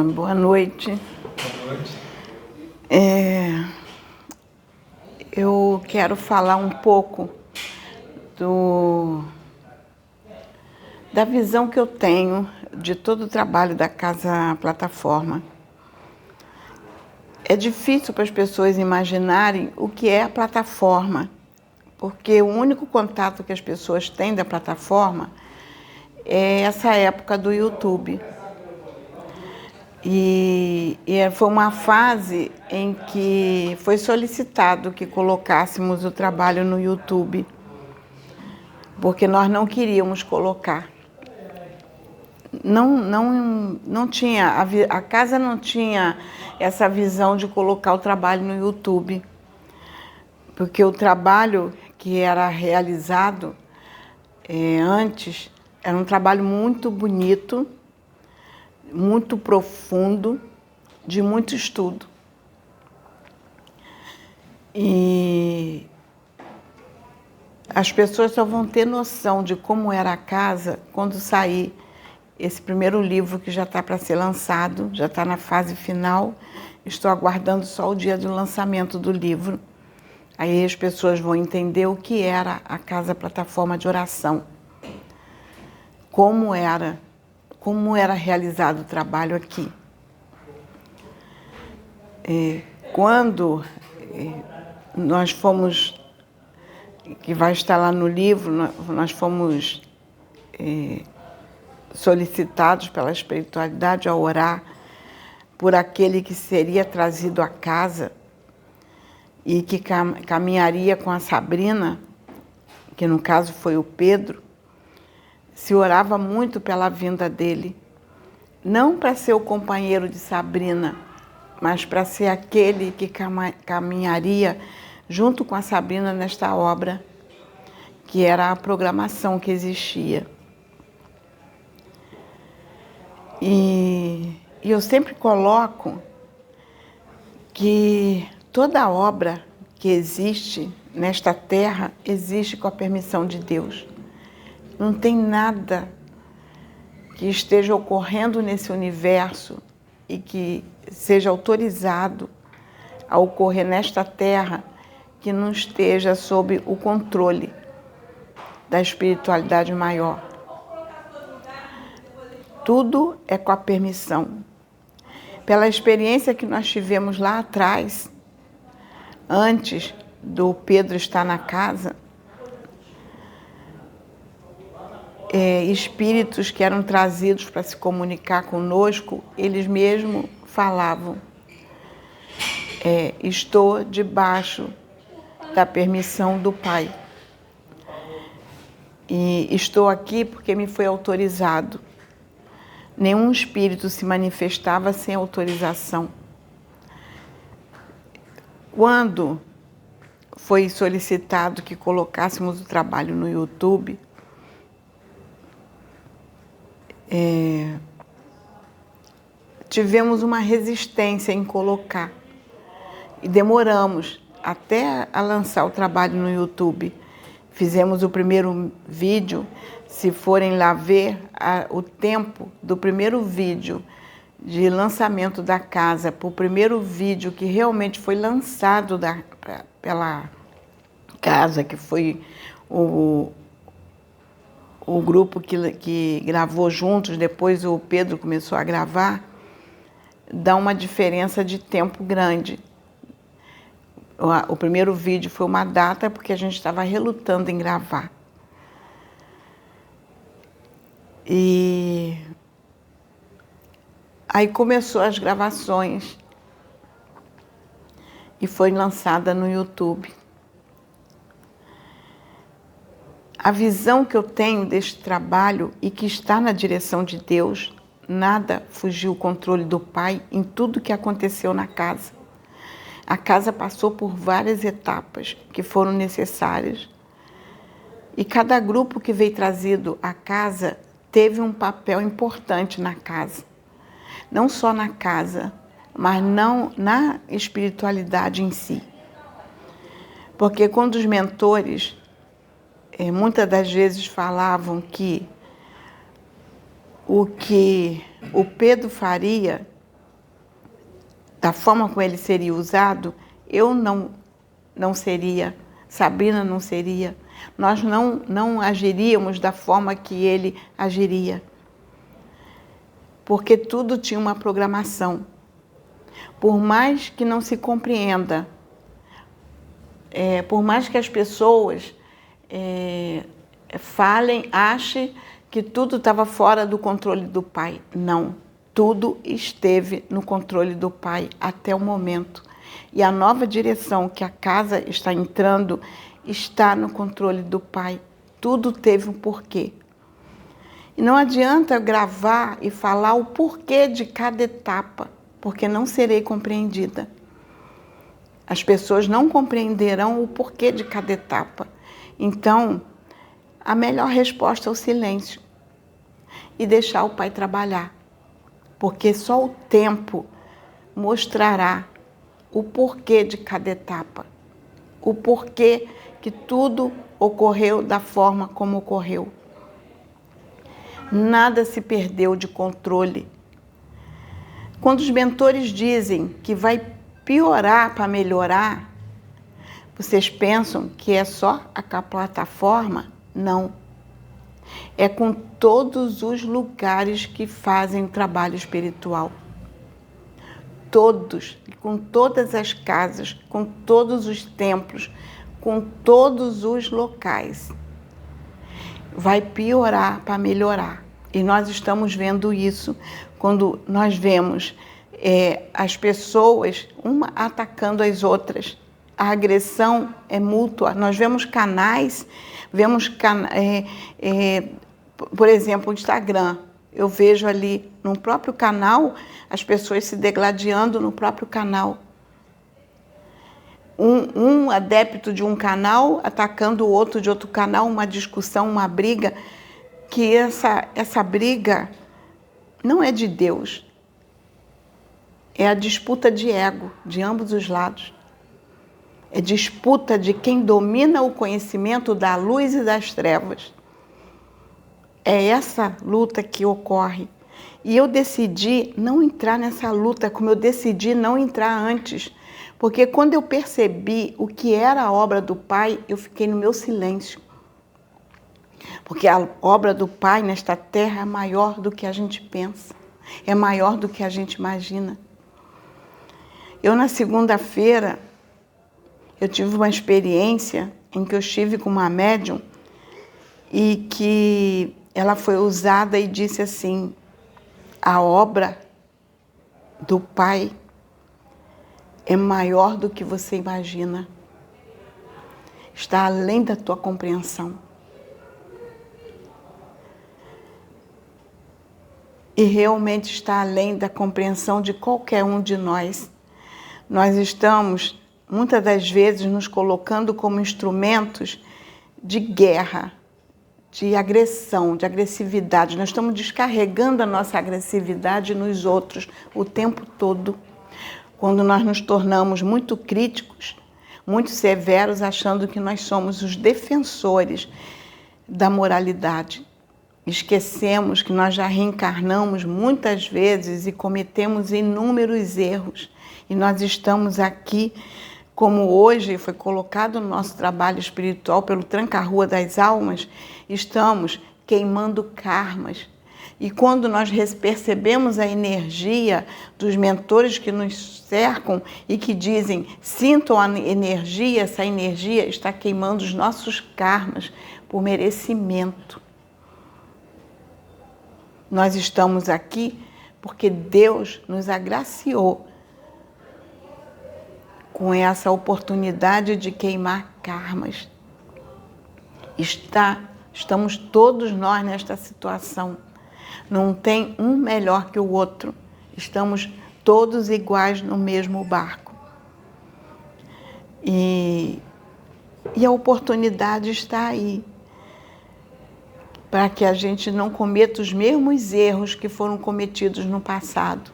Boa noite. Boa noite. Eu quero falar um pouco da visão que eu tenho de todo o trabalho da Casa Plataforma. É difícil para as pessoas imaginarem o que é a plataforma, porque o único contato que as pessoas têm da plataforma é essa época do YouTube. E foi uma fase em que foi solicitado que colocássemos o trabalho no YouTube, porque nós não queríamos colocar. Não tinha, a casa não tinha essa visão de colocar o trabalho no YouTube, porque o trabalho que era realizado antes era um trabalho muito bonito, muito profundo, de muito estudo. E as pessoas só vão ter noção de como era a casa quando sair esse primeiro livro que já está para ser lançado, já está na fase final. Estou aguardando só o dia do lançamento do livro. Aí as pessoas vão entender o que era a Casa Plataforma de Oração. Como era realizado o trabalho aqui. Quando nós fomos, que vai estar lá no livro, nós fomos solicitados pela espiritualidade a orar por aquele que seria trazido à casa e que caminharia com a Sabrina, que no caso foi o Pedro. Se orava muito pela vinda dele, não para ser o companheiro de Sabrina, mas para ser aquele que caminharia junto com a Sabrina nesta obra, que era a programação que existia. E eu sempre coloco que toda obra que existe nesta terra existe com a permissão de Deus. Não tem nada que esteja ocorrendo nesse universo e que seja autorizado a ocorrer nesta terra que não esteja sob o controle da espiritualidade maior. Tudo é com a permissão. Pela experiência que nós tivemos lá atrás, antes do Pedro estar na casa, espíritos que eram trazidos para se comunicar conosco, eles mesmos falavam: estou debaixo da permissão do Pai. E estou aqui porque me foi autorizado. Nenhum espírito se manifestava sem autorização. Quando foi solicitado que colocássemos o trabalho no YouTube, tivemos uma resistência em colocar e demoramos até a lançar o trabalho no YouTube. Fizemos o primeiro vídeo. Se forem lá ver o tempo do primeiro vídeo de lançamento da casa para o primeiro vídeo que realmente foi lançado pela casa, que foi o grupo que gravou juntos, depois o Pedro começou a gravar, dá uma diferença de tempo grande. O primeiro vídeo foi uma data porque a gente estava relutando em gravar. E aí começou as gravações e foi lançada no YouTube. A visão que eu tenho deste trabalho e que está na direção de Deus, nada fugiu o controle do Pai em tudo que aconteceu na casa. A casa passou por várias etapas que foram necessárias. E cada grupo que veio trazido à casa teve um papel importante na casa. Não só na casa, mas não na espiritualidade em si. Porque quando os mentores muitas das vezes falavam que o Pedro faria da forma como ele seria usado, eu não seria, Sabrina não seria, nós não agiríamos da forma que ele agiria. Porque tudo tinha uma programação. Por mais que não se compreenda, por mais que as pessoas falem, achem que tudo estava fora do controle do Pai. Não, tudo esteve no controle do Pai até o momento. E a nova direção que a casa está entrando está no controle do Pai. Tudo teve um porquê. E não adianta gravar e falar o porquê de cada etapa, porque não serei compreendida. As pessoas não compreenderão o porquê de cada etapa. Então, a melhor resposta é o silêncio e deixar o Pai trabalhar, porque só o tempo mostrará o porquê de cada etapa, o porquê que tudo ocorreu da forma como ocorreu. Nada se perdeu de controle. Quando os mentores dizem que vai piorar para melhorar, vocês pensam que é só a plataforma? Não. É com todos os lugares que fazem trabalho espiritual. Todos, com todas as casas, com todos os templos, com todos os locais. Vai piorar para melhorar. E nós estamos vendo isso quando nós vemos as pessoas, uma atacando as outras. A agressão é mútua. Nós vemos canais, por exemplo, o Instagram. Eu vejo ali no próprio canal as pessoas se degladiando no próprio canal. Um adepto de um canal atacando o outro de outro canal, uma discussão, uma briga, que essa briga não é de Deus. É a disputa de ego de ambos os lados. É disputa de quem domina o conhecimento da luz e das trevas. É essa luta que ocorre. E eu decidi não entrar nessa luta, como eu decidi não entrar antes. Porque quando eu percebi o que era a obra do Pai, eu fiquei no meu silêncio. Porque a obra do Pai nesta terra é maior do que a gente pensa. É maior do que a gente imagina. Eu, na segunda-feira, eu tive uma experiência em que eu estive com uma médium e que ela foi usada e disse assim: a obra do Pai é maior do que você imagina. Está além da tua compreensão. E realmente está além da compreensão de qualquer um de nós. Nós estamos, muitas das vezes, nos colocando como instrumentos de guerra, de agressão, de agressividade. Nós estamos descarregando a nossa agressividade nos outros o tempo todo. Quando nós nos tornamos muito críticos, muito severos, achando que nós somos os defensores da moralidade. Esquecemos que nós já reencarnamos muitas vezes e cometemos inúmeros erros. E nós estamos aqui, como hoje foi colocado no nosso trabalho espiritual pelo Tranca-Rua das Almas, estamos queimando karmas. E quando nós percebemos a energia dos mentores que nos cercam e que dizem, sintam a energia, essa energia está queimando os nossos karmas por merecimento. Nós estamos aqui porque Deus nos agraciou com essa oportunidade de queimar karmas. Estamos todos nós nesta situação. Não tem um melhor que o outro. Estamos todos iguais no mesmo barco. E a oportunidade está aí, para que a gente não cometa os mesmos erros que foram cometidos no passado.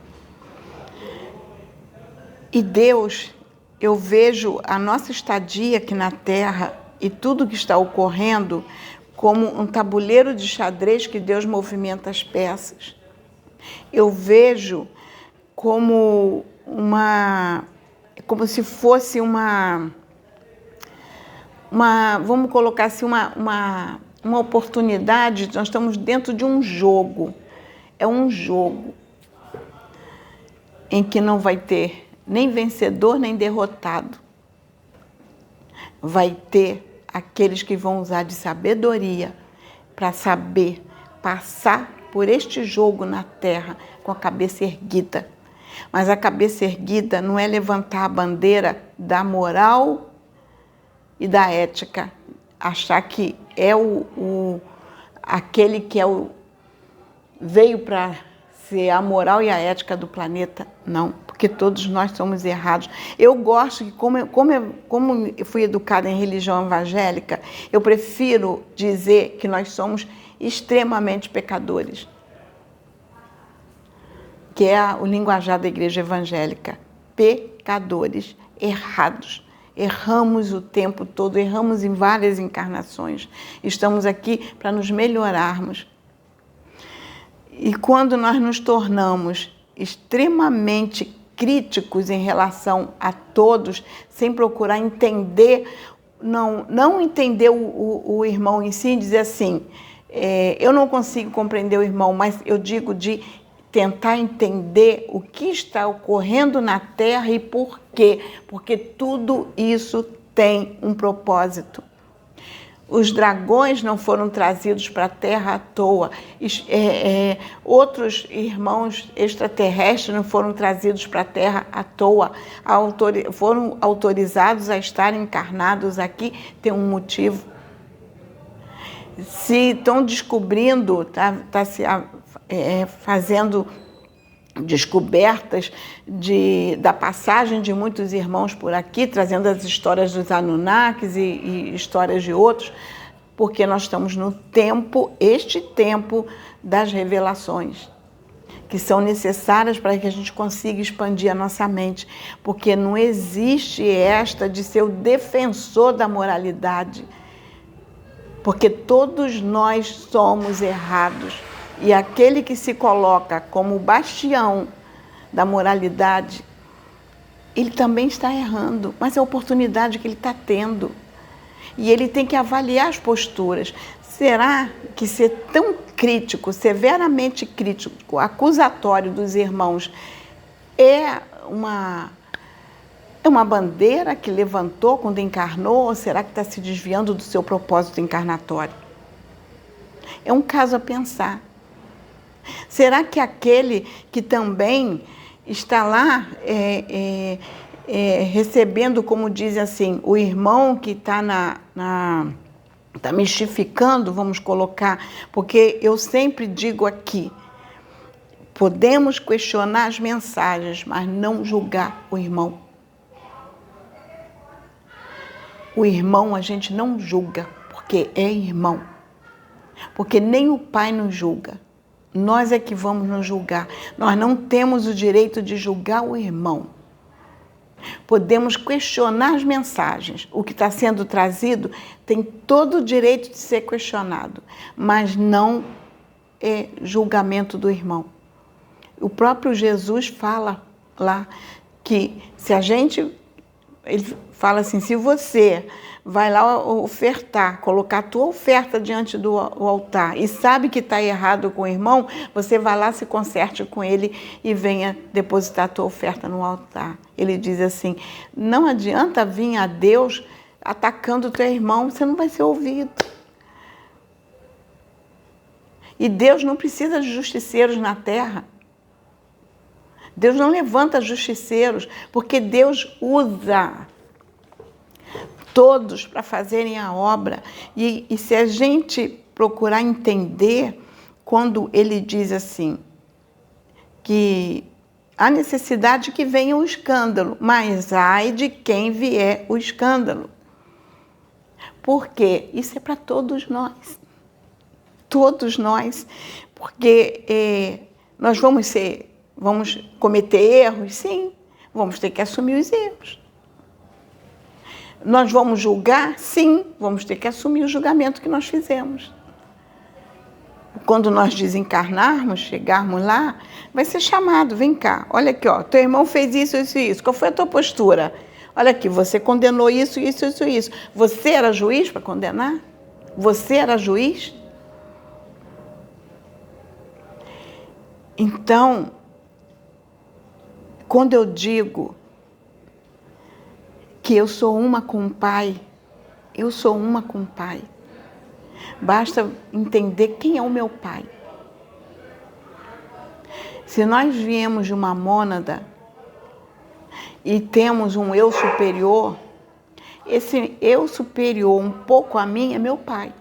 E Deus, eu vejo a nossa estadia aqui na Terra e tudo que está ocorrendo como um tabuleiro de xadrez que Deus movimenta as peças. Eu vejo como como se fosse vamos colocar assim, uma oportunidade. Nós estamos dentro de um jogo. É um jogo em que não vai ter nem vencedor nem derrotado. Vai ter aqueles que vão usar de sabedoria para saber passar por este jogo na terra com a cabeça erguida. Mas a cabeça erguida não é levantar a bandeira da moral e da ética, achar que é aquele que veio para ser a moral e a ética do planeta. Não, porque todos nós somos errados. Eu gosto que, como eu fui educada em religião evangélica, eu prefiro dizer que nós somos extremamente pecadores, que é o linguajar da igreja evangélica. Pecadores, errados. Erramos o tempo todo, erramos em várias encarnações. Estamos aqui para nos melhorarmos. E quando nós nos tornamos extremamente críticos em relação a todos, sem procurar entender, não entender o irmão em si, e dizer assim, eu não consigo compreender o irmão, mas eu digo de tentar entender o que está ocorrendo na Terra e por quê. Porque tudo isso tem um propósito. Os dragões não foram trazidos para a Terra à toa. Outros irmãos extraterrestres não foram trazidos para a Terra à toa. Foram autorizados a estar encarnados aqui, tem um motivo. Se estão descobrindo, tá se fazendo descobertas da passagem de muitos irmãos por aqui, trazendo as histórias dos Anunnakis e histórias de outros, porque nós estamos no este tempo das revelações, que são necessárias para que a gente consiga expandir a nossa mente, porque não existe esta de ser o defensor da moralidade, porque todos nós somos errados. E aquele que se coloca como bastião da moralidade, ele também está errando, mas é a oportunidade que ele está tendo. E ele tem que avaliar as posturas. Será que ser tão crítico, severamente crítico, acusatório dos irmãos, é uma bandeira que levantou quando encarnou, ou será que está se desviando do seu propósito encarnatório? É um caso a pensar. Será que aquele que também está lá recebendo, como diz assim, o irmão que está está mistificando, vamos colocar, porque eu sempre digo aqui, podemos questionar as mensagens, mas não julgar o irmão. O irmão a gente não julga, porque é irmão. Porque nem o pai nos julga. Nós é que vamos nos julgar. Nós não temos o direito de julgar o irmão. Podemos questionar as mensagens. O que está sendo trazido tem todo o direito de ser questionado, mas não é julgamento do irmão. O próprio Jesus fala lá que se a gente... Ele fala assim, se você vai lá ofertar, colocar a tua oferta diante do altar e sabe que está errado com o irmão, você vai lá, se conserte com ele e venha depositar a tua oferta no altar. Ele diz assim, não adianta vir a Deus atacando o teu irmão, você não vai ser ouvido. E Deus não precisa de justiceiros na terra. Deus não levanta justiceiros, porque Deus usa todos para fazerem a obra. E se a gente procurar entender, quando ele diz assim, que há necessidade que venha o escândalo, mas ai de quem vier o escândalo. Porque isso é para todos nós. Todos nós. Porque nós vamos cometer erros? Sim, vamos ter que assumir os erros. Nós vamos julgar? Sim, vamos ter que assumir o julgamento que nós fizemos. quando nós desencarnarmos, chegarmos lá, vai ser chamado, vem cá, olha aqui, ó, teu irmão fez isso, isso e isso, qual foi a tua postura? Olha aqui, você condenou isso, isso, isso e isso. Você era juiz para condenar? Você era juiz? Então, quando eu digo que eu sou uma com o Pai, eu sou uma com o Pai. Basta entender quem é o meu Pai. Se nós viemos de uma mônada e temos um eu superior, esse eu superior um pouco a mim é meu Pai.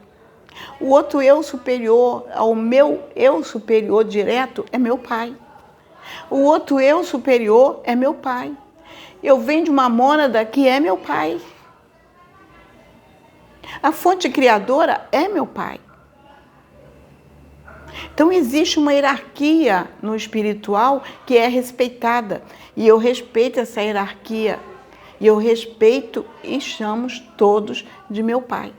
O outro eu superior ao meu eu superior direto é meu Pai. O outro eu superior é meu Pai. Eu venho de uma mônada que é meu Pai. A fonte criadora é meu Pai. Então existe uma hierarquia no espiritual que é respeitada. E eu respeito essa hierarquia. E eu respeito e chamo todos de meu Pai.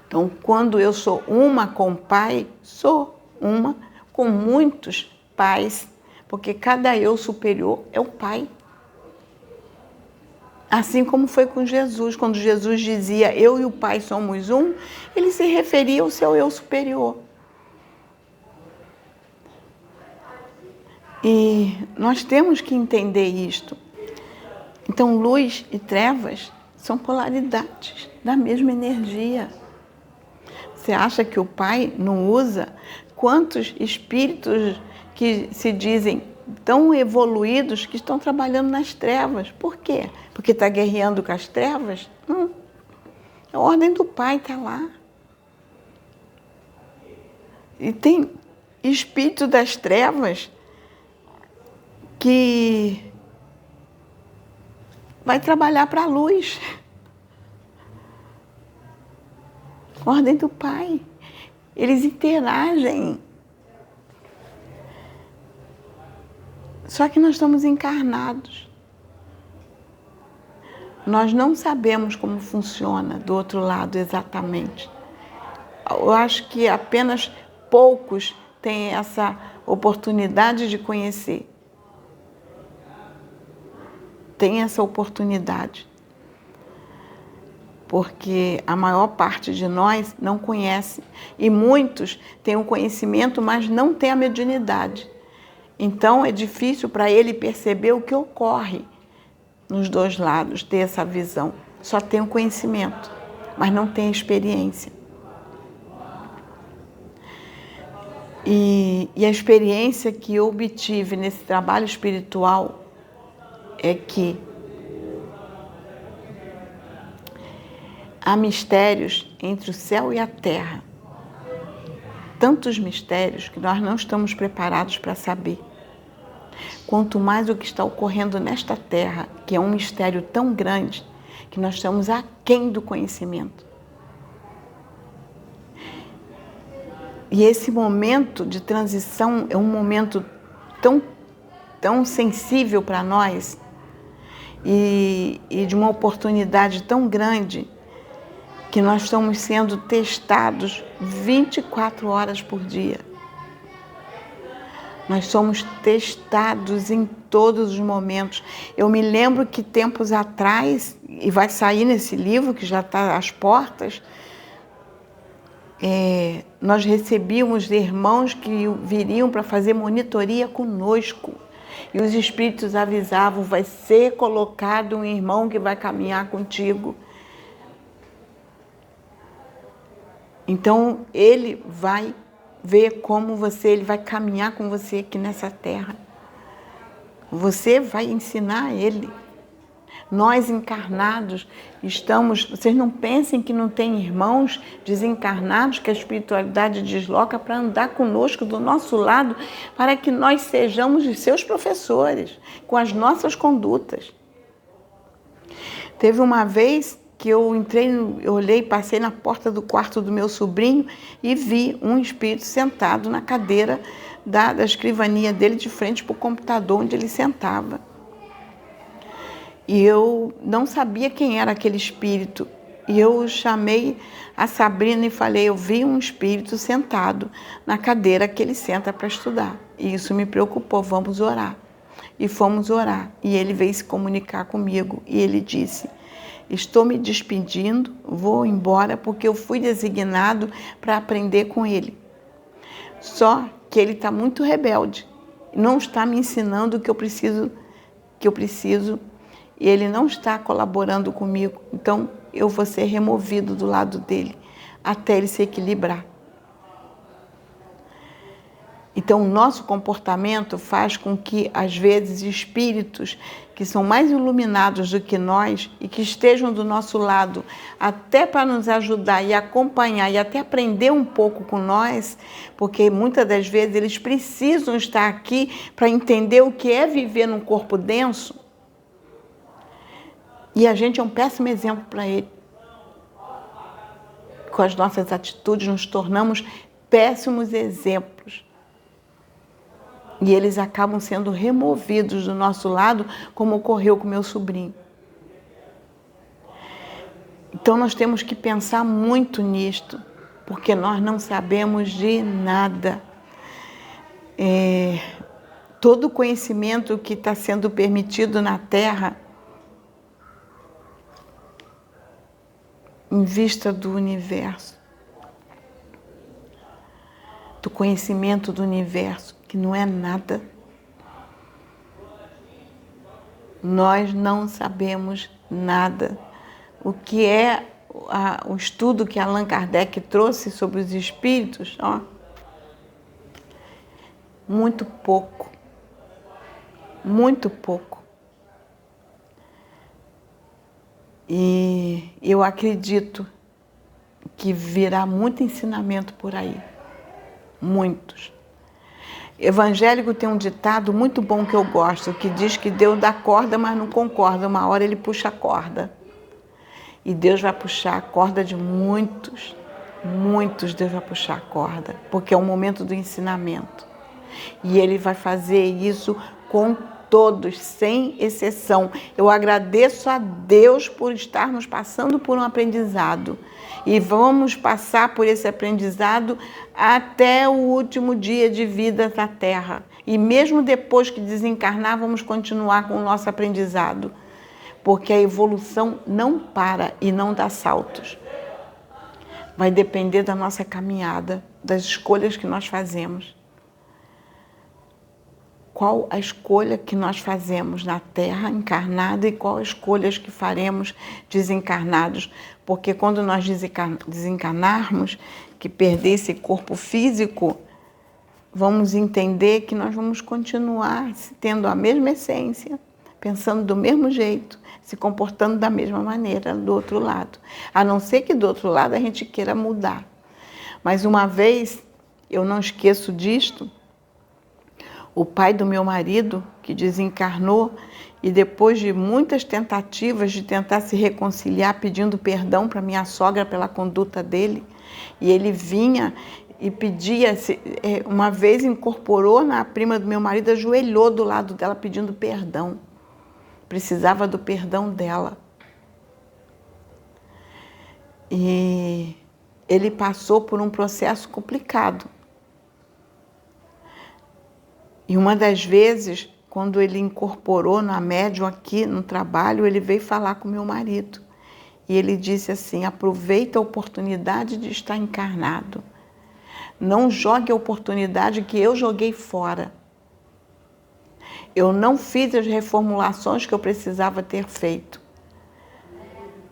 Então, quando eu sou uma com o Pai, sou uma com muitos pais, porque cada eu superior é o Pai. Assim como foi com Jesus, quando Jesus dizia, eu e o Pai somos um, ele se referia ao seu eu superior. E nós temos que entender isto. Então, luz e trevas são polaridades da mesma energia. Você acha que o Pai não usa? Quantos espíritos que se dizem tão evoluídos que estão trabalhando nas trevas? Por quê? Porque está guerreando com as trevas? Não. A ordem do Pai está lá. E tem espírito das trevas que vai trabalhar para a luz. Ordem do Pai. Eles interagem. Só que nós estamos encarnados. Nós não sabemos como funciona do outro lado exatamente. Eu acho que apenas poucos têm essa oportunidade de conhecer. Tem essa oportunidade. Porque a maior parte de nós não conhece. E muitos têm o conhecimento, mas não têm a mediunidade. Então, é difícil para ele perceber o que ocorre nos dois lados, ter essa visão. Só tem o conhecimento, mas não tem a experiência. E a experiência que eu obtive nesse trabalho espiritual é que há mistérios entre o céu e a terra. Tantos mistérios que nós não estamos preparados para saber. Quanto mais o que está ocorrendo nesta terra, que é um mistério tão grande, que nós estamos aquém do conhecimento. E esse momento de transição é um momento tão sensível para nós e de uma oportunidade tão grande que nós estamos sendo testados 24 horas por dia. Nós somos testados em todos os momentos. Eu me lembro que tempos atrás, e vai sair nesse livro que já está às portas, nós recebíamos irmãos que viriam para fazer monitoria conosco. E os espíritos avisavam, vai ser colocado um irmão que vai caminhar contigo. Então, ele vai ver como ele vai caminhar com você aqui nessa terra. Você vai ensinar ele. Nós encarnados vocês não pensem que não tem irmãos desencarnados que a espiritualidade desloca para andar conosco do nosso lado, para que nós sejamos os seus professores, com as nossas condutas. Teve uma vez que eu olhei, passei na porta do quarto do meu sobrinho e vi um espírito sentado na cadeira da escrivania dele, de frente para o computador onde ele sentava. E eu não sabia quem era aquele espírito, E eu chamei a Sabrina e falei, eu vi um espírito sentado na cadeira que ele senta para estudar. E isso me preocupou, vamos orar. E fomos orar. E ele veio se comunicar comigo. E ele disse, estou me despedindo, vou embora porque eu fui designado para aprender com ele. Só que ele está muito rebelde. Não está me ensinando o que eu preciso, e ele não está colaborando comigo. Então, eu vou ser removido do lado dele, até ele se equilibrar. Então, o nosso comportamento faz com que, às vezes, espíritos que são mais iluminados do que nós e que estejam do nosso lado, até para nos ajudar e acompanhar e até aprender um pouco com nós, porque muitas das vezes eles precisam estar aqui para entender o que é viver num corpo denso. E a gente é um péssimo exemplo para ele. Com as nossas atitudes, nos tornamos péssimos exemplos. E eles acabam sendo removidos do nosso lado, como ocorreu com meu sobrinho. Então, nós temos que pensar muito nisto, porque nós não sabemos de nada. Todo o conhecimento que está sendo permitido na Terra, em vista do universo, do conhecimento do universo, que não é nada. Nós não sabemos nada. O que é o estudo que Allan Kardec trouxe sobre os espíritos, muito pouco. Muito pouco. E eu acredito que virá muito ensinamento por aí. Muitos. Evangélico tem um ditado muito bom que eu gosto, que diz que Deus dá corda, mas não concorda. Uma hora ele puxa a corda. E Deus vai puxar a corda de muitos. Muitos Deus vai puxar a corda, porque é o momento do ensinamento. E Ele vai fazer isso com todos, sem exceção. Eu agradeço a Deus por estarmos passando por um aprendizado. E vamos passar por esse aprendizado até o último dia de vida da Terra. E mesmo depois que desencarnar, vamos continuar com o nosso aprendizado. Porque a evolução não para e não dá saltos. Vai depender da nossa caminhada, das escolhas que nós fazemos. Qual a escolha que nós fazemos na Terra encarnada e qual as escolhas que faremos desencarnados. Porque quando nós desencarnarmos, que perder esse corpo físico, vamos entender que nós vamos continuar tendo a mesma essência, pensando do mesmo jeito, se comportando da mesma maneira do outro lado. A não ser que do outro lado a gente queira mudar. Mas uma vez, eu não esqueço disto, o pai do meu marido, que desencarnou, e depois de muitas tentativas de tentar se reconciliar, pedindo perdão para minha sogra pela conduta dele, e ele vinha e pedia, uma vez incorporou na prima do meu marido, ajoelhou do lado dela pedindo perdão. Precisava do perdão dela. E ele passou por um processo complicado. E uma das vezes, quando ele incorporou na médium aqui no trabalho, ele veio falar com meu marido. E ele disse assim, aproveita a oportunidade de estar encarnado. Não jogue a oportunidade que eu joguei fora. Eu não fiz as reformulações que eu precisava ter feito.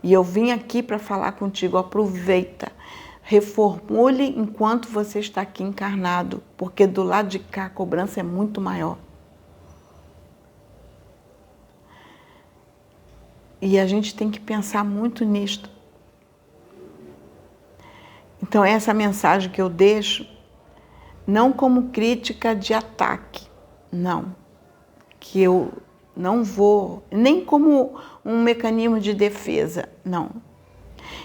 E eu vim aqui para falar contigo, aproveita. Reformule enquanto você está aqui encarnado, porque do lado de cá a cobrança é muito maior. E a gente tem que pensar muito nisto. Então, essa mensagem que eu deixo, não como crítica de ataque, não. Que eu não vou, nem como um mecanismo de defesa, não.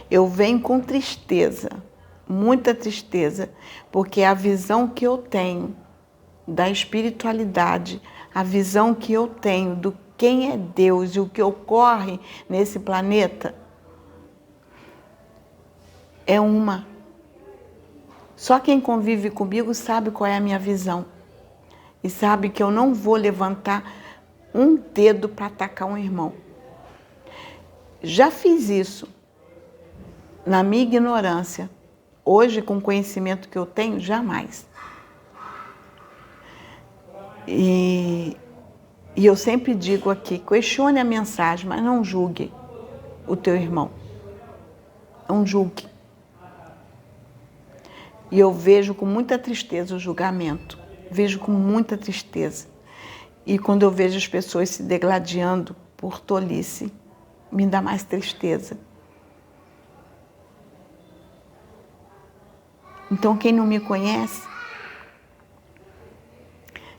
Eu venho com tristeza, muita tristeza, porque a visão que eu tenho da espiritualidade, a visão que eu tenho do quem é Deus e o que ocorre nesse planeta, é uma. Só quem convive comigo sabe qual é a minha visão. E sabe que eu não vou levantar um dedo para atacar um irmão. Já fiz isso na minha ignorância. Hoje, com o conhecimento que eu tenho, jamais. E eu sempre digo aqui, questione a mensagem, mas não julgue o teu irmão. Não julgue. E eu vejo com muita tristeza o julgamento. Vejo com muita tristeza. E quando eu vejo as pessoas se degladiando por tolice, me dá mais tristeza. Então, quem não me conhece,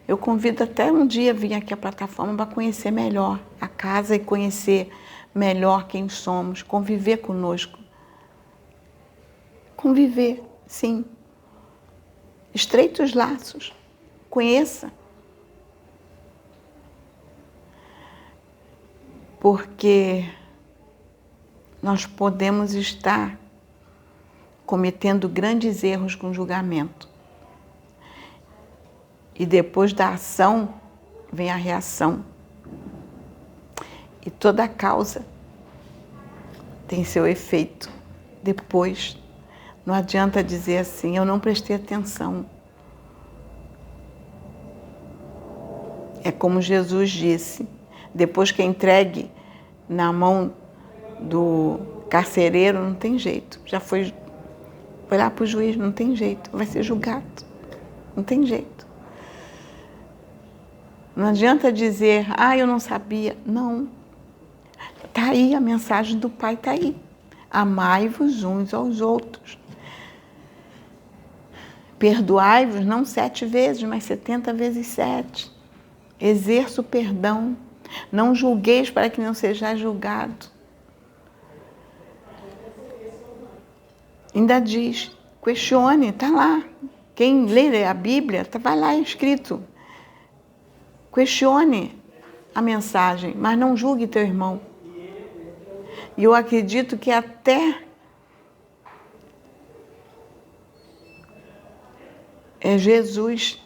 eu convido até um dia vir aqui à plataforma para conhecer melhor a casa e conhecer melhor quem somos, conviver conosco. Conviver, sim. Estreite os laços, conheça. Porque nós podemos estar cometendo grandes erros com julgamento. E depois da ação, vem a reação. E toda causa tem seu efeito. Depois, não adianta dizer assim, eu não prestei atenção. É como Jesus disse, depois que é entregue na mão do carcereiro, não tem jeito. Já foi lá para o juiz, não tem jeito, vai ser julgado. Não tem jeito. Não adianta dizer, eu não sabia. Não. Está aí, a mensagem do Pai está aí. Amai-vos uns aos outros. Perdoai-vos não 7 vezes, mas 70 vezes 7. Exerça o perdão. Não julgueis para que não sejais julgado. Ainda diz, questione, está lá. Quem lê a Bíblia, vai lá escrito. Questione a mensagem, mas não julgue teu irmão. E eu acredito que até Jesus,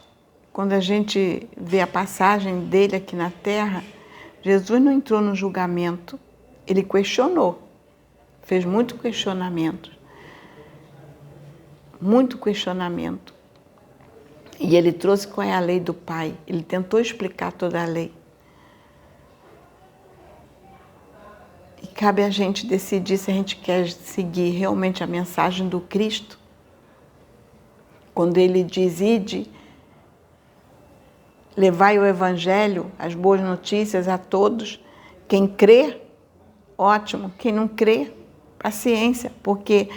quando a gente vê a passagem dele aqui na Terra, Jesus não entrou no julgamento, ele questionou, fez muito questionamento. Muito questionamento. E ele trouxe qual é a lei do Pai. Ele tentou explicar toda a lei. E cabe a gente decidir se a gente quer seguir realmente a mensagem do Cristo. Quando ele diz, ide, levai o Evangelho, as boas notícias a todos. Quem crê, ótimo. Quem não crê, paciência, porque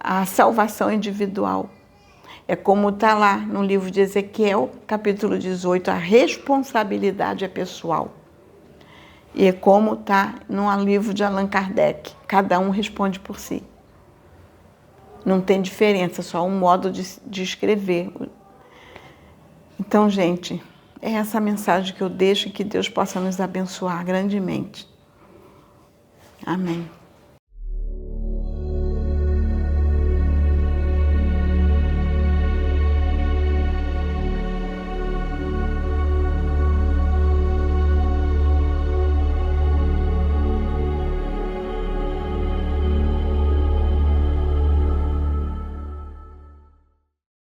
a salvação individual é como está lá no livro de Ezequiel, capítulo 18, a responsabilidade é pessoal. E é como está no livro de Allan Kardec, cada um responde por si. Não tem diferença, só um modo de escrever. Então, gente, é essa mensagem que eu deixo e que Deus possa nos abençoar grandemente. Amém.